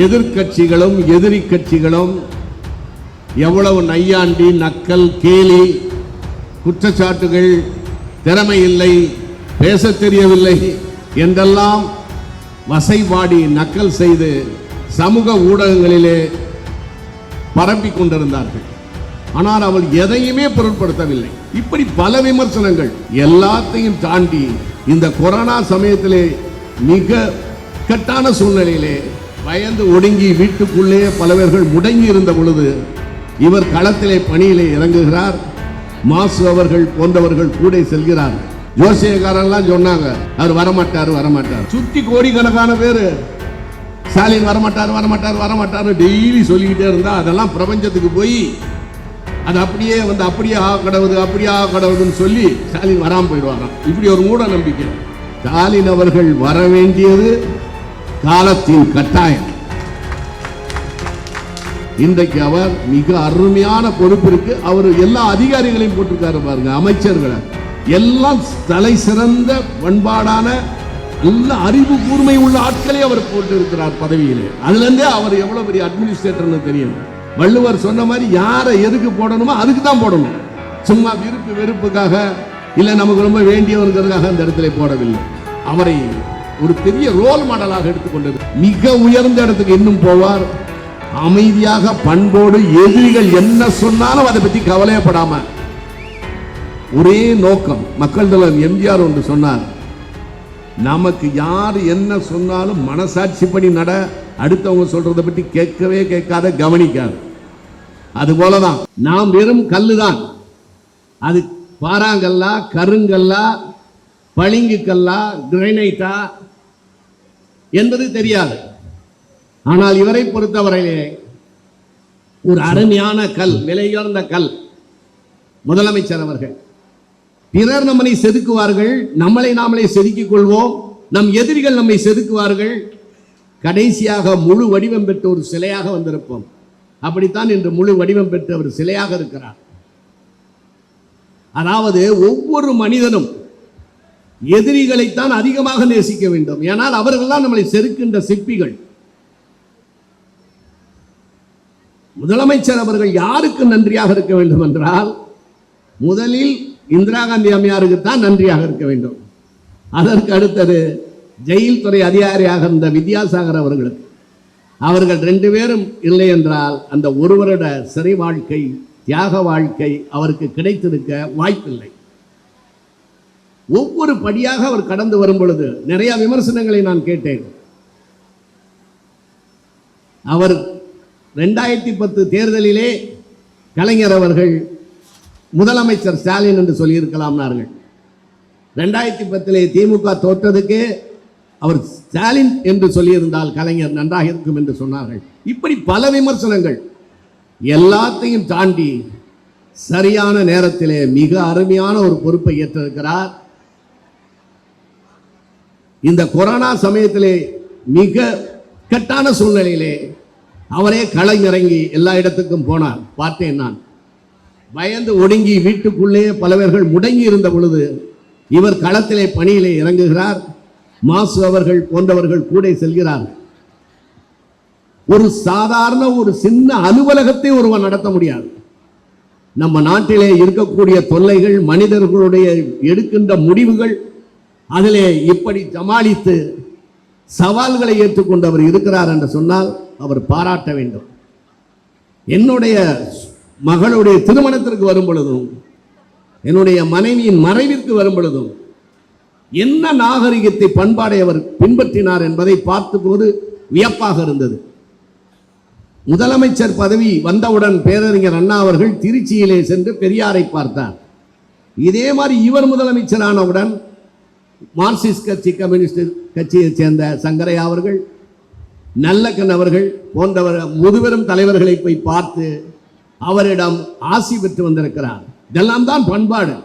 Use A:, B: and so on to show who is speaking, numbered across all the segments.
A: எதிர்கட்சிகளும் எதிரி கட்சிகளும் எவ்வளவு நையாண்டி நக்கல் கேலி குற்றச்சாட்டுகள் திறமை இல்லை பேச தெரியவில்லை என்றெல்லாம் வசைபாடி நக்கல் செய்து சமூக ஊடகங்களிலே பரப்பிக் கொண்டிருந்தார்கள். ஆனால் அவள் எதையுமே பொருட்படுத்தவில்லை. இப்படி பல விமர்சனங்கள் எல்லாத்தையும் தாண்டி இந்த கொரோனா சமயத்திலே மிக இக்கட்டான சூழ்நிலையிலே பயந்து ஒடுங்கி வீட்டுக்குள்ளே பல பேர்கள் முடங்கி இருந்த பொழுது இவர் களத்திலே பணியிலே இறங்குகிறார். மாசு அவர்கள் போன்றவர்கள் கூட செல்கிறார். ஜோசியக்காரெல்லாம் சொன்னாங்க அவர் வரமாட்டார். சுத்தி கோடிக்கணக்கான பேரு ஸ்டாலின் வரமாட்டார் டெய்லி சொல்லிக்கிட்டே இருந்தா அதெல்லாம் பிரபஞ்சத்துக்கு போய் அது அப்படியே ஆக கடவுதுன்னு சொல்லி ஸ்டாலின் வராமல் போயிடுவாங்க. இப்படி ஒரு மூட நம்பிக்கை. ஸ்டாலின் அவர்கள் வர வேண்டியது காலத்தின் கட்டாயம். இன்றைக்கு அவர் மிக அருமையான பொறுப்பிற்கு அவர் எல்லா அதிகாரிகளையும் போட்டிருக்காரு பாருங்க, அமைச்சர்களை எல்லாம் தலை சிறந்த பண்பாடான நல்ல அறிவு கூர்மை உள்ள ஆட்களே அவர் போட்டு இருக்கிறார் பதவியிலே. அதுல இருந்தே அவர் எவ்வளவு பெரிய அட்மினிஸ்ட்ரேட்டர்னு தெரியும். வள்ளுவர் சொன்ன மாதிரி யாரை எதுக்கு போடணுமோ அதுக்கு தான் போடணும். சும்மா விருப்பு வெறுப்புக்காக இல்ல நமக்கு ரொம்ப வேண்டியவர்களுக்காக அந்த இடத்துல போடவில்லை. அவரை ஒரு பெரிய ரோல் மாடலாக எடுத்துக்கொண்டது. மிக உயர்ந்த இடத்துக்கு இன்னும் போவார். அமைதியாக பண்போடு எதிரிகள் என்ன சொன்னாலும் அதை பற்றி கவலைப்படாம ஒரே நோக்கம். மக்கள் தலைவர் எம்ஜிஆர் ஒன்று சொன்னார், நமக்கு யார் என்ன சொன்னாலும் மனசாட்சிப்படி நட, அடுத்தவங்க சொல்றதை பற்றி கேட்கவே கேட்காத கவனிக்காது. அது போலதான் நாம் வெறும் கல்லுதான். அது பாறாங்கல்லா கருங்கல்லா பளிங்கு கல்லா கிரைனைட்டா என்பது தெரியாது. ஆனால் இவரை பொறுத்தவரையிலே ஒரு அருமையான கல், விலையுயர்ந்த கல். முதலமைச்சர் அவர்கள் பிறர் நம்மை செதுக்குவார்கள், நம்மளை நாமளே செதுக்கிக் கொள்வோம், நம் எதிரிகள் நம்மை செதுக்குவார்கள், கடைசியாக முழு வடிவம் பெற்ற ஒரு சிலையாக வந்திருப்போம். அப்படித்தான் இன்று முழு வடிவம் பெற்ற ஒரு சிலையாக இருக்கிறார். அதாவது ஒவ்வொரு மனிதனும் எதிரிகளைத்தான் அதிகமாக நேசிக்க வேண்டும். ஏனால் அவர்கள் தான் நம்மளை செதுக்கின்ற சிற்பிகள். முதலமைச்சர் அவர்கள் யாருக்கு நன்றியாக இருக்க வேண்டும் என்றால், முதலில் இந்திரா காந்தி அம்மையாருக்கு தான் நன்றியாக இருக்க வேண்டும். அதற்கு அடுத்தது ஜெயில் துறை அதிகாரியாக இருந்த வித்யாசாகர் அவர்களுக்கு. அவர்கள் 2 பேரும் இல்லை என்றால் அந்த ஒரு வருட சிறை வாழ்க்கை, தியாக வாழ்க்கை அவருக்கு கிடைத்திருக்க வாய்ப்பில்லை. ஒவ்வொரு படியாக அவர் கடந்து வரும் பொழுது நிறைய விமர்சனங்களை நான் கேட்டேன். அவர் 2010 தேர்தலிலே கலைஞர் அவர்கள் முதலமைச்சர் ஸ்டாலின் என்று சொல்லியிருக்கலாம்னார்கள். 2010 திமுக தோற்றதுக்கு அவர் ஸ்டாலின் என்று சொல்லியிருந்தால் கலைஞர் நன்றாக இருக்கும் என்று சொன்னார்கள். இப்படி பல விமர்சனங்கள் எல்லாத்தையும் தாண்டி சரியான நேரத்திலே மிக அருமையான ஒரு பொறுப்பை ஏற்றிருக்கிறார். இந்த கொரோனா சமயத்திலே மிக இக்கட்டான சூழ்நிலையிலே அவரே களமிறங்கி எல்லா இடத்துக்கும் போனார். பார்த்தேன் நான். பயந்து ஒடுங்கி வீட்டுக்குள்ளே பல பேர்கள் முடங்கி இருந்த பொழுது இவர் களத்திலே பணியிலே இறங்குகிறார். மாசு அவர்கள் போன்றவர்கள் கூட செல்கிறார். ஒரு சாதாரண ஒரு சின்ன அலுவலகத்தை ஒருவன் நடத்த முடியாது. நம்ம நாட்டிலே இருக்கக்கூடிய தொல்லைகள், மனிதர்களுடைய எடுக்கின்ற முடிவுகள், அதிலே இப்படி சமாளித்து சவால்களை ஏற்றுக்கொண்டு அவர் இருக்கிறார் என்று சொன்னால் அவர் பாராட்ட வேண்டும். என்னுடைய மகளுடைய திருமணத்திற்கு வரும் பொழுதும், என்னுடைய மனைவியின் மறைவிற்கு வரும் பொழுதும் என்ன நாகரிகத்தை, பண்பாடை அவர் பின்பற்றினார் என்பதை பார்த்தபோது வியப்பாக இருந்தது. முதலமைச்சர் பதவி வந்தவுடன் பேரறிஞர் அண்ணா அவர்கள் திருச்சியிலே சென்று பெரியாரை பார்த்தார். இதே மாதிரி இவர் முதலமைச்சரானவுடன் மார்க்சிஸ்ட் கட்சி, கம்யூனிஸ்ட் கட்சியைச் சேர்ந்த சங்கரையா அவர்கள், நல்லக்கண் அவர்கள் போன்றவர் முதுபெரும் தலைவர்களை போய் பார்த்து அவரிடம் ஆசி பெற்று வந்திருக்கிறார். இதெல்லாம் தான் பண்பாடு.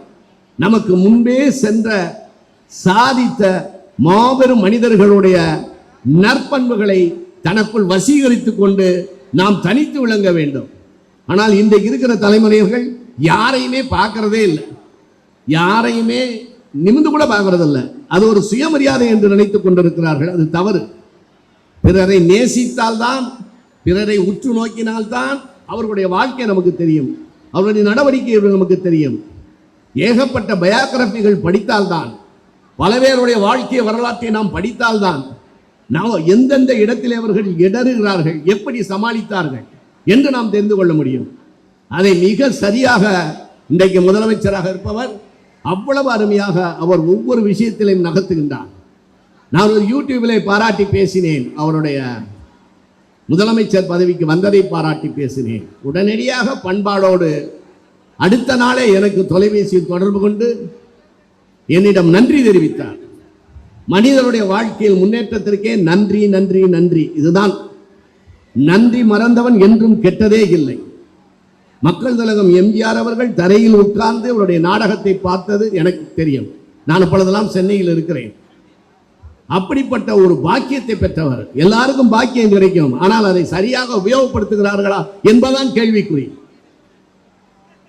A: நமக்கு முன்பே சென்ற சாதித்த மாபெரும் மனிதர்களுடைய நற்பண்புகளை தனக்குள் வசீகரித்துக் கொண்டு நாம் தனித்து விளங்க வேண்டும். ஆனால் இன்றைக்கு இருக்கிற தலைமுறைகள் யாரையுமே பார்க்கறதே இல்லை, யாரையுமே நிமிந்து கூட பார்க்கறதில்லை. அது ஒரு சுயமரியாதை என்று நினைத்துக் கொண்டிருக்கிறார்கள். அது தவறு. பிறரை நேசித்தால்தான், பிறரை உற்று நோக்கினால்தான் அவர்களுடைய வாழ்க்கை நமக்கு தெரியும், அவருடைய நடவடிக்கைகள் நமக்கு தெரியும். ஏகப்பட்ட பயோகிராபிகள் படித்தால்தான், பல பேருடைய வாழ்க்கை வரலாற்றை நாம் படித்தால்தான் நாம் எந்தெந்த இடத்தில் அவர்கள் இடறுகிறார்கள், எப்படி சமாளித்தார்கள் என்று நாம் தெரிந்து கொள்ள முடியும். அதை மிக சரியாக இன்றைக்கு முதலமைச்சராக இருப்பவர் அவ்வளவு அருமையாக அவர் ஒவ்வொரு விஷயத்திலையும் நகர்த்துகின்றார். நான் ஒரு யூடியூபிலே பாராட்டி பேசினேன், அவருடைய முதலமைச்சர் பதவிக்கு வந்ததை பாராட்டி பேசினேன். உடனடியாக பண்பாடோடு அடுத்த நாளே எனக்கு தொலைபேசியில் தொடர்பு கொண்டு என்னிடம் நன்றி தெரிவித்தார். மனிதனுடைய வாழ்க்கையில் முன்னேற்றத்திற்கே நன்றி நன்றி நன்றி, இதுதான். நன்றி மறந்தவன் என்றும் கெட்டதே இல்லை. மக்கள் திலகம் எம்ஜிஆர் அவர்கள் தரையில் உட்கார்ந்து அவருடைய நாடகத்தை பார்த்தது எனக்கு தெரியும். நான் அப்பொழுதெல்லாம் சென்னையில் இருக்கிறேன். அப்படிப்பட்ட ஒரு பாக்கியத்தை பெற்றவர். எல்லாருக்கும் பாக்கியம் கிடைக்கும், ஆனால் அதை சரியாக உபயோகப்படுத்துகிறார்களா என்பதுதான் கேள்விக்குறி.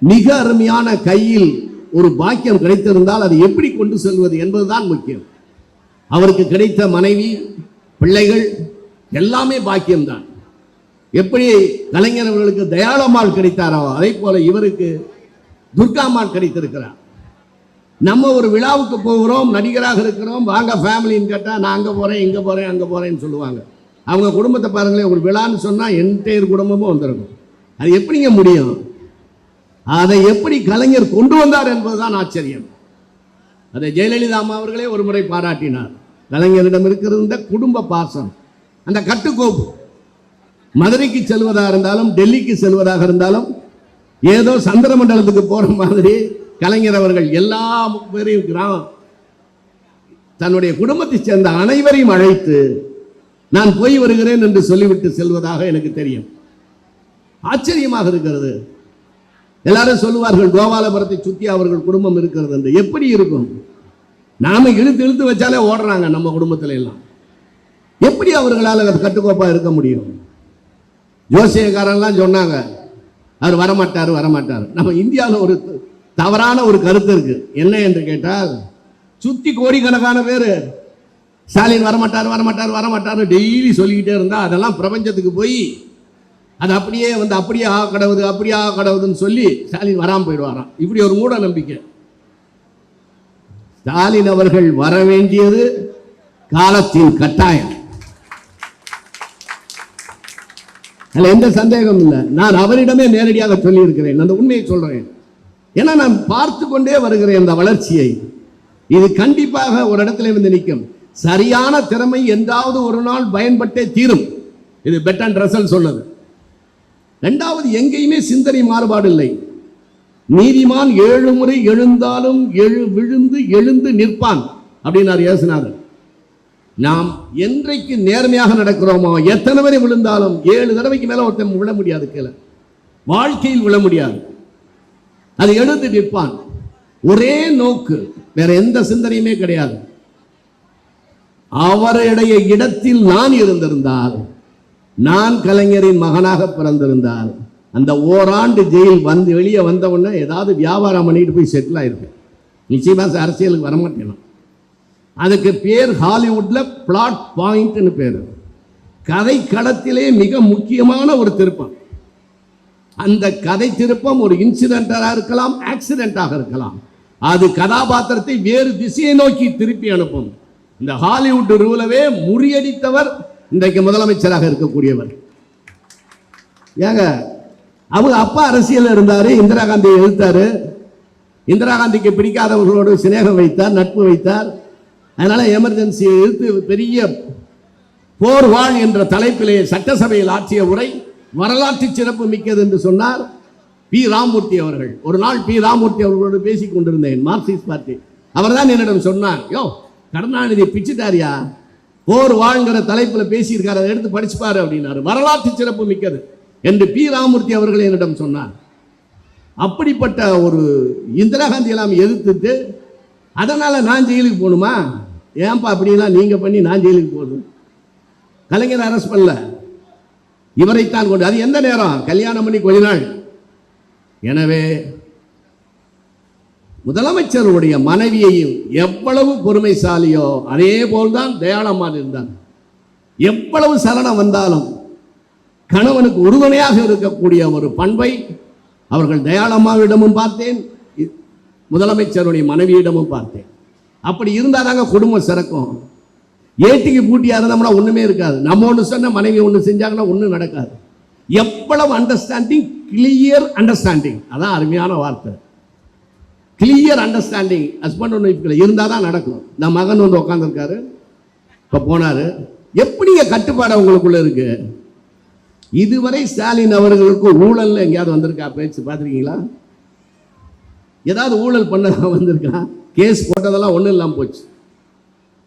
A: மிக அருமையான கையில் ஒரு பாக்கியம் கிடைத்திருந்தால் அதை எப்படி கொண்டு செல்வது என்பதுதான் முக்கியம். அவருக்கு கிடைத்த மனைவி, பிள்ளைகள் எல்லாமே பாக்கியம்தான். எப்படி கலைஞர் அவர்களுக்கு தயாளம்மாள் கிடைத்தாரோ அதே போல இவருக்கு துர்காம்மாள் கிடைத்திருக்கிறார். நம்ம ஒரு விழாவுக்கு போகிறோம், நடிகராக இருக்கிறோம், வாங்க ஃபேமிலின்னு கேட்டால் நான் அங்கே போகிறேன், இங்கே போகிறேன், அங்கே போகிறேன்னு சொல்லுவாங்க. அவங்க குடும்பத்தை பாருங்களேன், ஒரு விழான்னு சொன்னால் என்டையர் குடும்பமும் வந்திருக்கும். அது எப்படிங்க முடியும்? அதை எப்படி கலைஞர் கொண்டு வந்தார் என்பதுதான் ஆச்சரியம். அதை ஜெயலலிதா அம்மா அவர்களே ஒரு முறை பாராட்டினார். கலைஞரிடம் இருக்கிற குடும்ப பாசம், அந்த கட்டுக்கோப்பு. மதுரைக்கு செல்வதாக இருந்தாலும், டெல்லிக்கு செல்வதாக இருந்தாலும், ஏதோ சந்திர மண்டலத்துக்கு போற மாதிரி கலைஞர் அவர்கள் எல்லா பேரையும் தன்னுடைய குடும்பத்தை சேர்ந்த அனைவரையும் அழைத்து நான் போய் வருகிறேன் என்று சொல்லிவிட்டு செல்வதாக எனக்கு தெரியும். ஆச்சரியமாக இருக்கிறது. எல்லாரும் சொல்லுவார்கள் கோபாலபுரத்தை சுற்றி அவர்கள் குடும்பம் இருக்கிறது என்று. எப்படி இருக்கும்? நாம இழுத்து இழுத்து வச்சாலே ஓடுறாங்க நம்ம குடும்பத்தில் எல்லாம். எப்படி அவர்களால் கட்டுக்கோப்பா இருக்க முடியும்? ஜோசியக்காரெல்லாம் சொன்னாங்க அவர் வரமாட்டார் வரமாட்டார். நம்ம இந்தியாவில் ஒரு தவறான ஒரு கருத்து இருக்கு. என்ன என்று கேட்டால், சுத்தி கோடிக்கணக்கான பேர் ஸ்டாலின் வரமாட்டார் வரமாட்டார் வரமாட்டார் டெய்லி சொல்லிக்கிட்டே இருந்தா அதெல்லாம் பிரபஞ்சத்துக்கு போய் அது அப்படியே வந்து அப்படியே கடவுது அப்படியே கடவுதுன்னு சொல்லி ஸ்டாலின் வராமல் போயிடுவாராம். இப்படி ஒரு மூட நம்பிக்கை. ஸ்டாலின் அவர்கள் வர வேண்டியது காலத்தின் கட்டாயம், அதில் எந்த சந்தேகம் இல்லை. நான் அவரிடமே நேரடியாக சொல்லி இருக்கிறேன், அந்த உண்மையை சொல்றேன். ஏன்னா நான் பார்த்து கொண்டே வருகிறேன் அந்த வளர்ச்சியை. இது கண்டிப்பாக ஒரு இடத்துல வந்து நிற்கும். சரியான திறமை என்றாவது ஒரு நாள் பயன்பட்டே தீரும். இது பெர்ட்ராண்ட் ரசல் சொன்னது. இரண்டாவது, எங்கேயுமே சிந்தனை மாறுபாடு இல்லை. நீதிமான் 7 முறை எழுந்தாலும் விழுந்து எழுந்து நிற்பான் அப்படின்னார் இயேசுநாதர். நாம் என்றைக்கு நேர்மையாக நடக்கிறோமோ, எத்தனை வரை விழுந்தாலும் 7 தடவைக்கு மேல ஒருத்தன் விழ முடியாது, கீழே வாழ்க்கையில் விழ முடியாது. அது எழுந்து நிற்பான். ஒரே நோக்கு, வேற எந்த சிந்தனையுமே கிடையாது. அவருடைய இடத்தில் நான் இருந்திருந்தால், நான் கலைஞரின் மகனாக பிறந்திருந்தால், அந்த ஓராண்டு ஜெயில் வந்து வெளியே வந்த உடனே ஏதாவது வியாபாரம் பண்ணிட்டு போய் செட்டில் ஆயிருப்பேன். நிச்சயமா அரசியலுக்கு வரமாட்டேன். அதுக்கு பேர் ஹாலிவுட்ல பிளாட் பாயிண்ட்னு பேரு. கதை களத்திலே மிக முக்கியமான ஒரு திருப்பம். அந்த கதை திருப்பம் ஒரு இன்சிடென்டாக இருக்கலாம், ஆக்சிடென்டாக இருக்கலாம். அது கதாபாத்திரத்தை வேறு திசையை நோக்கி திருப்பி அனுப்பும். இந்த ஹாலிவுட் ரூலவே முறியடித்தவர் இன்றைக்கு முதலமைச்சராக இருக்கக்கூடியவர். ஏங்க, அவங்க அப்பா அரசியல் இருந்தாரு, இந்திரா காந்தியை எதிர்த்தாரு. இந்திரா காந்திக்கு பிடிக்காதவர்களோடு சிநேகம் வைத்தார், நட்பு வைத்தார். அதனால எமர்ஜென்சியை எதிர்த்து பெரிய போர் வாழ் என்ற தலைப்பிலே சட்டசபையில் ஆற்றிய உரை வரலாற்று சிறப்பு மிக்கது என்று சொன்னார் பி ராமமூர்த்தி அவர்கள். ஒரு நாள் பி ராமமூர்த்தி அவர்களோடு பேசிக் கொண்டிருந்தேன், மார்க்சிஸ்ட் பார்ட்டி. அவர் தான் என்னிடம் சொன்னார், யோ கருணாநிதி பிச்சுட்டாரியா, போர் வாழ்ங்கிற தலைப்பில் பேசியிருக்காரு, அதை எடுத்து படிச்சுப்பாரு அப்படின்னாரு. வரலாற்று சிறப்பு மிக்கது என்று பி ராமமூர்த்தி அவர்கள் என்னிடம் சொன்னார். அப்படிப்பட்ட ஒரு இந்திரா காந்தி எல்லாம் எதிர்த்துட்டு, அதனால நான் ஜெயிலுக்கு போகணுமா? ஏன்பா அப்படிலாம் நீங்க பண்ணி நான் ஜெயிலுக்கு போகணும்? கலைஞர் அரெஸ்ட் பண்ணல, இவரைத்தான் கொண்டு. அது எந்த நேரம்? கல்யாணம் பண்ணி கொஞ்ச நாள். எனவே முதலமைச்சருடைய மனைவியையும் எவ்வளவு பொறுமைசாலியோ அதே போல்தான் தயாளம்மாள் இருந்தார். எவ்வளவு சலனம் வந்தாலும் கணவனுக்கு உறுதுணையாக இருக்கக்கூடிய ஒரு பண்பை அவர்கள் தயாளம்மாவிடமும் பார்த்தேன், முதலமைச்சருடைய மனைவியிடமும் பார்த்தேன். அப்படி இருந்தால் தாங்க குடும்பம் சிறக்கும். ஏட்டிக்கு பூட்டியா இருந்தோம்னா ஒண்ணுமே இருக்காது. நம்ம ஒன்று சொன்ன மனைவி ஒன்று செஞ்சாங்கன்னா ஒன்றும் நடக்காது. எவ்வளவு அண்டர்ஸ்டாண்டிங், கிளியர் அண்டர்ஸ்டாண்டிங், அதான் அருமையான வார்த்தை. கிளியர் அண்டர்ஸ்டாண்டிங் ஹஸ்பண்ட் ஒன்று ஒய்ஃப்ல இருந்தால் தான் நடக்கும். நம்ம மகன் வந்து உட்காந்துருக்காரு, இப்போ போனாரு. எப்படிங்க கட்டுப்பாடு உங்களுக்குள்ள இருக்கு? இதுவரை ஸ்டாலின் அவர்களுக்கு ஊழல் எங்கேயாவது வந்திருக்கா? பேச்சு பார்த்துருக்கீங்களா? ஏதாவது ஊழல் பண்ணதா வந்திருக்கா? கேஸ் போட்டதெல்லாம் ஒன்றும் இல்லாமல் போச்சு.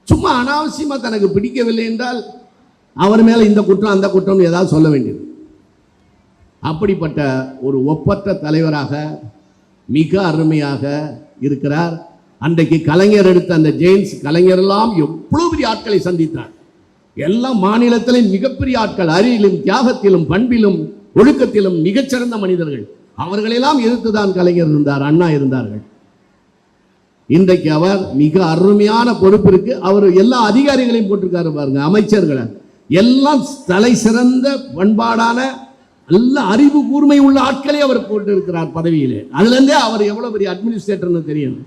A: சும்மா அனாவசியமாக தனக்கு பிடிக்கவில்லை என்றால் அவர் மேலே இந்த குற்றம் அந்த குற்றம் ஏதாவது சொல்ல வேண்டியது. அப்படிப்பட்ட ஒரு ஒப்பற்ற தலைவராக மிக அருமையாக இருக்கிறார். அன்றைக்கு கலைஞர் எடுத்த அந்த ஜெயின்ஸ் கலைஞரெல்லாம் எவ்வளவு பெரிய ஆட்களை சந்தித்தார். எல்லா மாநிலத்திலும் மிகப்பெரிய ஆட்கள், அறிவிலும் தியாகத்திலும் பண்பிலும் ஒழுக்கத்திலும் மிகச்சிறந்த மனிதர்கள். அவர்களெல்லாம் எதிர்த்துதான் கலைஞர் இருந்தார், அண்ணா இருந்தார்கள். இன்றைக்கு அவர் மிக அருமையான பொறுப்பிற்கு அவர் எல்லா அதிகாரிகளையும் போட்டிருக்காரு பாருங்க, அமைச்சர்களை எல்லாம் தலை சிறந்த பண்பாடான நல்ல அறிவு கூர்மை உள்ள ஆட்களே அவர் போட்டு இருக்கிறார் பதவியிலே. அதுல இருந்தே அவர் எவ்வளவு பெரிய அட்மினிஸ்ட்ரேட்டர்னு தெரியும்.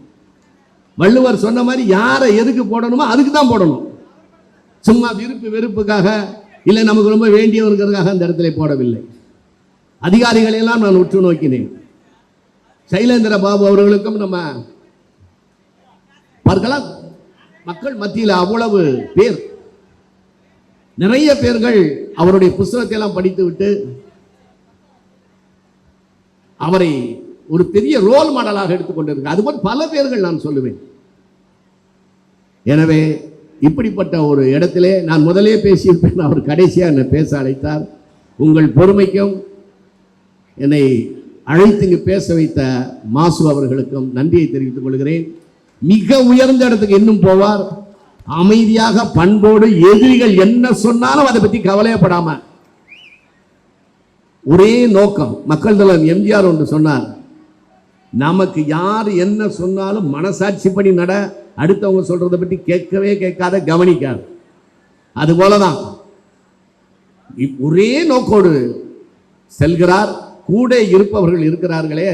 A: வள்ளுவர் சொன்ன மாதிரி யாரை எதுக்கு போடணுமோ அதுக்கு தான் போடணும். சும்மா விருப்பு வெறுப்புக்காக இல்லை நமக்கு ரொம்ப வேண்டியவர்களுக்காக அந்த இடத்துல போடவில்லை. அதிகாரிகளை எல்லாம் நான் உற்று நோக்கினேன். சைலேந்திர பாபு அவர்களுக்கும் நம்ம பார்க்கலாம், மக்கள் மத்தியில் அவ்வளவு பேர், நிறைய பேர்கள் அவருடைய புத்தகத்தை எல்லாம் படித்து விட்டு அவரை ஒரு பெரிய ரோல் மாடலாக எடுத்துக்கொண்டிருக்க. அதுபோல் பல பேர்கள் நான் சொல்லுவேன். எனவே இப்படிப்பட்ட ஒரு இடத்திலே நான் முதலே பேசியிருப்பேன், அவர் கடைசியாக என்னை பேச அழைத்தார். உங்கள் பொறுமைக்கும் என்னை அழைத்து இங்கு பேச வைத்த மாசு அவர்களுக்கும் நன்றியை தெரிவித்துக் கொள்கிறேன். மிக உயர்ந்த இடத்துக்கு இன்னும் போவார். அமைதியாக பண்போடு எதிரிகள் என்ன சொன்னாலும் அதை பற்றி கவலையப்படாம ஒரே நோக்கம். மக்கள் தலைவர் எம்ஜிஆர் ஒன்று சொன்னார், நமக்கு யார் என்ன சொன்னாலும் மனசாட்சி படி நட, அடுத்தவங்க சொல்றதை பற்றி கேட்கவே கேட்காத, கவனிக்காது. அது போலதான் ஒரே நோக்கோடு செல்கிறார். கூட இருப்பவர்கள் இருக்கிறார்களே,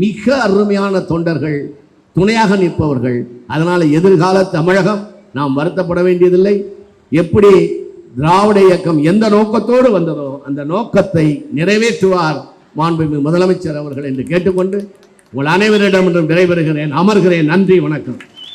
A: மிக அருமையான தொண்டர்கள், துணையாக நிற்பவர்கள். அதனால எதிர்கால தமிழகம் நாம் வருத்தப்பட வேண்டியதில்லை. எப்படி திராவிட இயக்கம் எந்த நோக்கத்தோடு வந்ததோ அந்த நோக்கத்தை நிறைவேற்றுவார் மாண்புமிகு முதலமைச்சர் அவர்கள் என்று கேட்டுக்கொண்டு உங்கள் அனைவரிடமிருந்து விடைபெறுகிறேன், அமர்கிறேன். நன்றி, வணக்கம்.